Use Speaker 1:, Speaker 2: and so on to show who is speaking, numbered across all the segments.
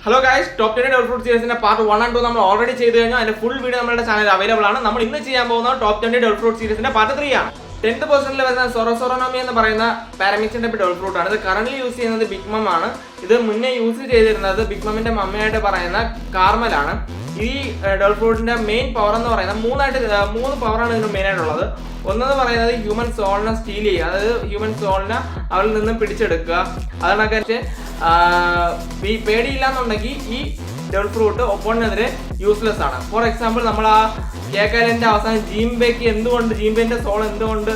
Speaker 1: Hello guys, top 10 Devil Fruit series part 1 and 2 നമ്മൾ already ചെയ്തു കഴിഞ്ഞാൽ അതിന്റെ ഫുൾ വീഡിയോ നമ്മുടെ ചാനലിൽ അവൈലബിൾ ആണ്. നമ്മൾ ഇന്ന് ചെയ്യാൻ പോകുന്ന ടോപ്പ് 10 Devil Fruit സീരീസിന്റെ പാർട്ട് 3 ആണ്. 10th പൊസിഷനിൽ വരുന്ന സൊറോസൊറോണോമി എന്ന് പറയുന്ന പാരമീറ്റർ ടൈപ്പ് ഡെവൽ ഫ്രൂട്ട് ആണ്. ഇത് കറന്റ് യൂസ് ചെയ്യുന്നത് ബിഗ് മം ആണ്. ഇത് മുന്നേ യൂസ് ചെയ്തിരുന്നത് ബിഗ് മമ്മിന്റെ മമ്മയായിട്ട് പറയുന്ന കാർമൽ ആണ്. ഈ ഡെവൽ ഫ്രൂട്ടിന്റെ മെയിൻ പവർ എന്ന് പറയുന്നത് മൂന്ന് പവറാണ് ഇതിന് മെയിൻ ആയിട്ടുള്ളത്. ഒന്നെന്ന് പറയുന്നത് ഹ്യൂമൻ സോളിനെ സ്റ്റീൽ ചെയ്യുക, അതായത് ഹ്യൂമൻ സോളിനെ അവരിൽ നിന്നും പിടിച്ചെടുക്കുക. അതാണൊക്കെ പേടിയില്ല എന്നുണ്ടെങ്കിൽ ഈ ഡെവൽ ഫ്രൂട്ട് ഒപ്പോണിനെതിരെ യൂസ്ലെസ് ആണ്. ഫോർ എക്സാമ്പിൾ, നമ്മൾ ആ കേക്കാലിന്റെ അവസാനം ജീംബേക്ക് ജീംബേന്റെ സോൾ എന്തുകൊണ്ട്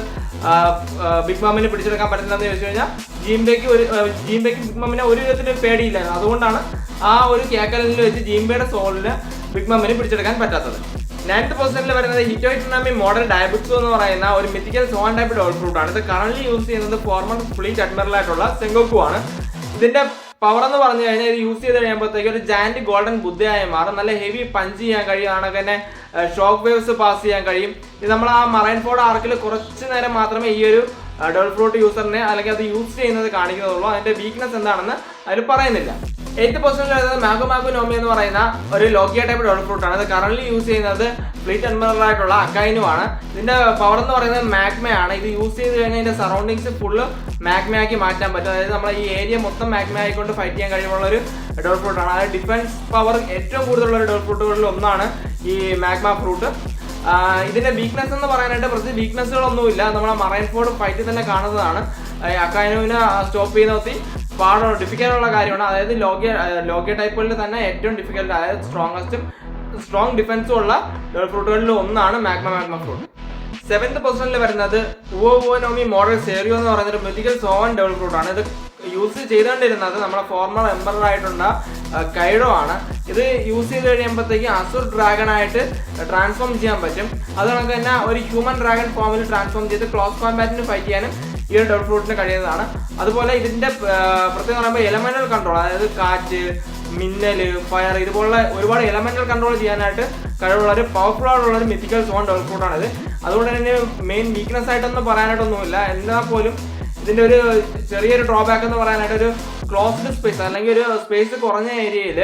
Speaker 1: ബിഗ് മമ്മിനെ പിടിച്ചെടുക്കാൻ പറ്റുന്നതെന്ന് ചോദിച്ചു കഴിഞ്ഞാൽ ജീംബേക്ക് ബിഗ് മമ്മിനെ ഒരു വിധത്തിലും പേടിയില്ലായിരുന്നു. അതുകൊണ്ടാണ് ആ ഒരു കേക്കാലിൽ വെച്ച് ജീംബയുടെ സോളിന് ബിഗ് മമ്മിനെ പിടിച്ചെടുക്കാൻ പറ്റാത്തത്. 9th പൊസിഷനിൽ വരുന്നത് ഹിറ്റോയിട്ടോണമി മോഡൽ ഡയബിക്സോ എന്ന് പറയുന്ന ഒരു mythical zone type devil fruit ആണ്. ഇത് കറന്റ് യൂസ് ചെയ്യുന്നത് ഫോർമർ ഫ്ലീറ്റ് അഡ്മിറൽ ആയിട്ടുള്ള സെങ്കോക്കു ആണ്. ഇതിന്റെ പവർ എന്ന് പറഞ്ഞു കഴിഞ്ഞാൽ ഇത് യൂസ് ചെയ്ത് കഴിയുമ്പോഴത്തേക്ക് ഒരു ജാൻഡ് ഗോൾഡൻ ബുദ്ധയായി മാറും. നല്ല ഹെവി പഞ്ച് ചെയ്യാൻ കഴിയും, ആണെങ്കിൽ തന്നെ ഷോക്ക് വേവ്സ് പാസ് ചെയ്യാൻ കഴിയും. ഇത് നമ്മൾ ആ മറൈൻ ഫോർഡ് ആർക്കിൽ കുറച്ച് നേരം മാത്രമേ ഈ ഒരു ഡെവൽ ഫ്രൂട്ട് യൂസറിനെ അല്ലെങ്കിൽ അത് യൂസ് ചെയ്യുന്നത് കാണിക്കുന്നതുള്ളൂ. അതിന്റെ വീക്ക്നെസ് എന്താണെന്ന് അതിൽ പറയുന്നില്ല. 8th പൊസിഷനിൽ വരുന്നത് മാഗോ നോമി എന്ന് പറയുന്ന ഒരു ലോക്കിയ ടൈപ്പ് ഡെവൽ ഫ്രൂട്ട് ആണ്. ഇത് കറന്റ് യൂസ് ചെയ്യുന്നത് ഫ്ലീറ്റ് അഡ്മിറൽ ആയിട്ടുള്ള അക്കൈനു ആണ്. ഇതിന്റെ പവർ എന്ന് പറയുന്നത് മാഗ്മയാണ്. ഇത് യൂസ് ചെയ്ത് കഴിഞ്ഞാൽ ഇതിന്റെ സറൗണ്ടിങ്സ് ഫുള്ള് മാഗ്മയാക്കി മാറ്റാൻ പറ്റും. അതായത് നമ്മൾ ഈ ഏരിയ മൊത്തം മാഗ്മ ആയിക്കൊണ്ട് ഫൈറ്റ് ചെയ്യാൻ കഴിവുള്ള ഒരു ഡെവൽ ഫ്രൂട്ട് ആണ്. അതായത് ഡിഫൻസ് പവർ ഏറ്റവും കൂടുതലുള്ള ഒരു ഡെവൽ ഫ്രൂട്ടുകളിൽ ഒന്നാണ് ഈ മാഗ്മ ഫ്രൂട്ട്. ഇതിന്റെ വീക്ക്നെസ് എന്ന് പറയാനായിട്ട് പ്രത്യേകിച്ച് വീക്ക്നെസ്സുകളൊന്നുമില്ല. നമ്മളെ മറൈൻ ഫോർഡ് ഫൈറ്റിൽ തന്നെ കാണുന്നതാണ്. അക്കൈനുവിനെ സ്റ്റോപ്പ് ചെയ്യുന്ന ഡിഫിക്കൽട്ടുള്ള കാര്യമാണ്. അതായത് ലോഗിയ ടൈപ്പുകളിൽ തന്നെ ഏറ്റവും ഡിഫിക്കൽട്ട്, അതായത് സ്ട്രോങ് ഡിഫൻസും ഉള്ള ഡെവൽ ഫ്രൂട്ടുകളിൽ ഒന്നാണ് മാഗ്മ ഫ്രൂട്ട്. 7th പൊസിഷനിൽ വരുന്നത് ഉവോനോമി മോഡൽ സേറിയോ എന്ന് പറയുന്ന ഒരു മിത്തിക്കൽ സോവൻ ഡെവൽ ഫ്രൂട്ട് ആണ്. ഇത് യൂസ് ചെയ്തുകൊണ്ടിരുന്നത് നമ്മുടെ ഫോർമർ എംബറർ ആയിട്ടുള്ള കൈഡോ ആണ്. ഇത് യൂസ് ചെയ്ത് കഴിയുമ്പോഴത്തേക്ക് അസുർ ഡ്രാഗൺ ആയിട്ട് ട്രാൻസ്ഫോം ചെയ്യാൻ പറ്റും. അതുകൊണ്ട് തന്നെ ഒരു ഹ്യൂമൻ ഡ്രാഗൺ ഫോമിൽ ട്രാൻസ്ഫോം ചെയ്ത് ക്ലോസ് കോമ്പാറ്റിന് ഫൈറ്റ് ചെയ്യാനും ഈ ഒരു ഡെവൽ ഫ്രൂട്ടിന് കഴിയുന്നതാണ്. അതുപോലെ ഇതിന്റെ പ്രത്യേകം പറയുമ്പോൾ എലമെന്റൽ കൺട്രോൾ, അതായത് കാറ്റ്, മിന്നല്, ഫയർ, ഇതുപോലുള്ള ഒരുപാട് എലമെന്റൽ കൺട്രോൾ ചെയ്യാനായിട്ട് കഴിവുള്ള ഒരു പവർഫുൾ ആയിട്ടുള്ള ഒരു മിത്തിക്കൽ സോൺ ഡെവൽ ഫ്രൂട്ടാണ് ഇത്. അതുകൊണ്ട് തന്നെ മെയിൻ വീക്ക്നെസ് ആയിട്ടൊന്നും പറയാനായിട്ടൊന്നുമില്ല. എന്നാൽ പോലും ഇതിന്റെ ഒരു ചെറിയൊരു ഡ്രോബാക്ക് എന്ന് പറയാനായിട്ട് ഒരു ക്ലോസ്ഡ് സ്പേസ് അല്ലെങ്കിൽ ഒരു സ്പേസ് കുറഞ്ഞ ഏരിയയിൽ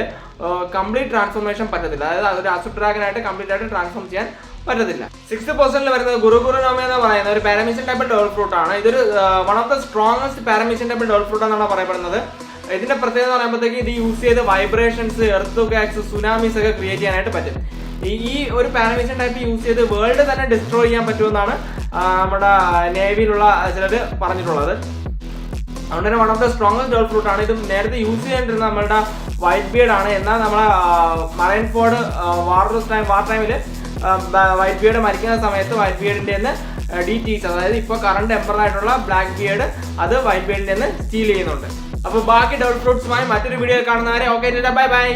Speaker 1: കംപ്ലീറ്റ് ട്രാൻസ്ഫോർമേഷൻ പറ്റത്തില്ല. അതായത് ഒരു അസുർ ഡ്രാഗനായിട്ട് കംപ്ലീറ്റ് ആയിട്ട് ട്രാൻസ്ഫോം ചെയ്യാൻ പറ്റത്തില്ല. 6th പൊസിഷനിൽ വരുന്നത് ഗുറുനോമി എന്ന് പറയുന്ന ഒരു പാരമീഷ്യൻ ടൈപ്പ് ഡെവൽ ഫ്രൂട്ട് ആണ്. ഇതൊരു one of the strongest paramecian type devil fruit എന്നാണ് പറയപ്പെടുന്നത്. ഇതിന്റെ പ്രത്യേകത എന്ന് പറയുമ്പോഴത്തേക്ക് ഇത് യൂസ് ചെയ്ത് വൈബ്രേഷൻസ്, എർത്ത് ക്വാക്സ്, സുനാമീസ് ഒക്കെ ക്രിയേറ്റ് ചെയ്യാനായിട്ട് പറ്റും. ഈ ഒരു പാരമീഷ്യൻ ടൈപ്പ് യൂസ് ചെയ്ത് വേൾഡ് തന്നെ ഡിസ്ട്രോയ് ചെയ്യാൻ പറ്റുമെന്നാണ് നമ്മുടെ നേവിയിലുള്ള ചിലർ പറഞ്ഞിട്ടുള്ളത്. അതുകൊണ്ട് തന്നെ one of the strongest devil fruit ആണ്. ഇത് നേരത്തെ യൂസ് ചെയ്യേണ്ടിരുന്ന നമ്മളുടെ വൈറ്റ് ബിയർഡ് ആണ്. എന്നാൽ നമ്മളെ മറൈൻ ഫോർഡ് വാർ ടൈമിൽ വൈറ്റ് ബിയർഡ് മരിക്കുന്ന സമയത്ത് വൈറ്റ് ബിയർഡിന്റെ ഡീറ്റീസ്, അതായത് ഇപ്പോൾ കറണ്ട് എംബറർ ആയിട്ടുള്ള ബ്ലാക്ക് ബിയർഡ് അത് വൈറ്റ് ബിയർഡിന്റെ സ്റ്റീൽ ചെയ്യുന്നുണ്ട്. അപ്പോൾ ബാക്കി ഡെവൽ ഫ്രൂട്ട്സുമായി മറ്റൊരു വീഡിയോ കാണുന്നവരെ ഓക്കെ, ബൈ ബൈ.